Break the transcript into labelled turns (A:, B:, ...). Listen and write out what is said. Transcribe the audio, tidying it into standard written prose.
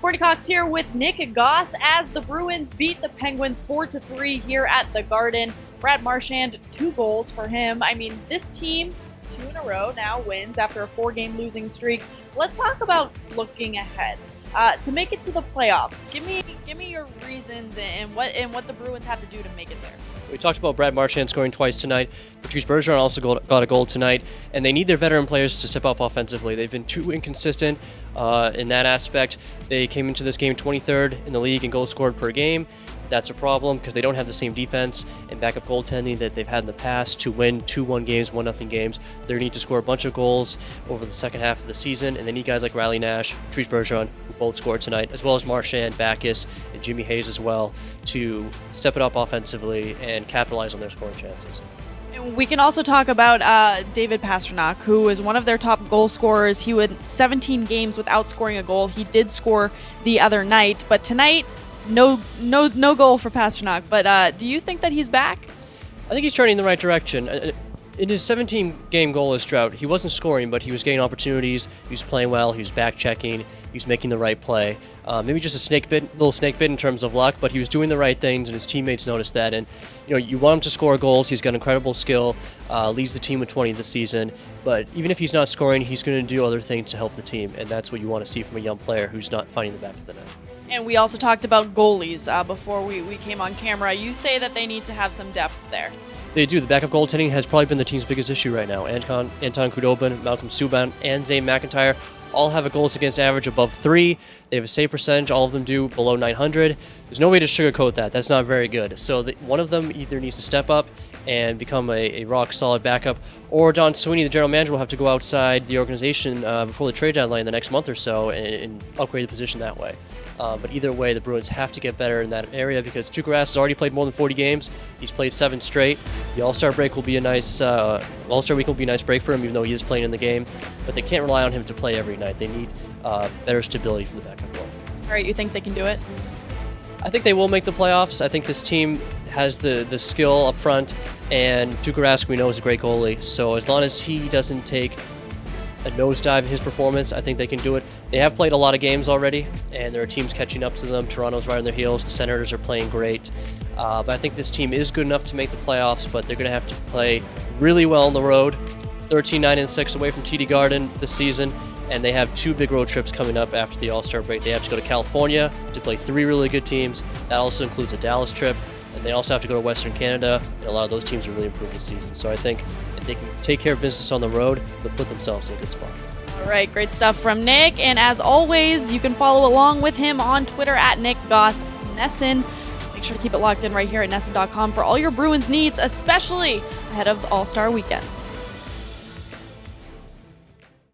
A: Courtney Cox here with Nick Goss as the Bruins beat the Penguins 4-3 here at the Garden. Brad Marchand, 2 goals for him. I mean, this team, 2 in a row now wins after a 4-game losing streak. Let's talk about looking ahead. To make it to the playoffs, give me your reasons and what the Bruins have to do to make it there.
B: We talked about Brad Marchand scoring twice tonight. Patrice Bergeron also got a goal tonight, and they need their veteran players to step up offensively. They've been too inconsistent in that aspect. They came into this game 23rd in the league in goals scored per game. That's a problem because they don't have the same defense and backup goaltending that they've had in the past to win 2-1 games, 1-0 games. They need to score a bunch of goals over the second half of the season, and they need guys like Riley Nash, Patrice Bergeron, who both scored tonight, as well as Marchand, Backus, and Jimmy Hayes as well, to step it up offensively and capitalize on their scoring chances.
A: We can also talk about David Pasternak, who is one of their top goal scorers. He went 17 games without scoring a goal. He did score the other night, but tonight, no goal for Pasternak. But do you think that he's back?
B: I think he's turning in the right direction. In his 17-game goalless drought, he wasn't scoring, but he was getting opportunities. He was playing well. He was back-checking. He was making the right play. Maybe just a little snake bit in terms of luck, but he was doing the right things, and his teammates noticed that. And you want him to score goals. He's got incredible skill. Leads the team with 20 this season. But even if he's not scoring, he's going to do other things to help the team, and that's what you want to see from a young player who's not finding the back of the net.
A: And we also talked about goalies before we came on camera. You say that they need to have some depth there.
B: They do. The backup goaltending has probably been the team's biggest issue right now. Anton Khudobin, Malcolm Subban, and Zane McIntyre all have a goals against average above 3. They have a save percentage. All of them do below 900. There's no way to sugarcoat that. That's not very good. So one of them either needs to step up and become a rock-solid backup, or Don Sweeney, the general manager, will have to go outside the organization before the trade deadline in the next month or so and upgrade the position that way. But either way, the Bruins have to get better in that area because Tuukka Rask has already played more than 40 games. He's played 7 straight. The All-Star break will be a nice All-Star week will be a nice break for him, even though he is playing in the game. But they can't rely on him to play every night. They need better stability from the backup role.
A: All right, you think they can do it?
B: I think they will make the playoffs. I think this team has the skill up front, and Tuukka Rask, we know, is a great goalie. So as long as he doesn't take a nosedive in his performance, I think they can do it. They have played a lot of games already, and there are teams catching up to them. Toronto's right on their heels. The Senators are playing great. But I think this team is good enough to make the playoffs, but they're going to have to play really well on the road. 13-9-6 away from TD Garden this season, and they have 2 big road trips coming up after the All-Star break. They have to go to California to play 3 really good teams. That also includes a Dallas trip, and they also have to go to Western Canada, and a lot of those teams are really improved this season. So I think if they can take care of business on the road, they'll put themselves in a good spot.
A: All right, great stuff from Nick. And as always, you can follow along with him on Twitter at Nick Goss Nesson. Make sure to keep it locked in right here at Nesson.com for all your Bruins needs, especially ahead of All-Star Weekend.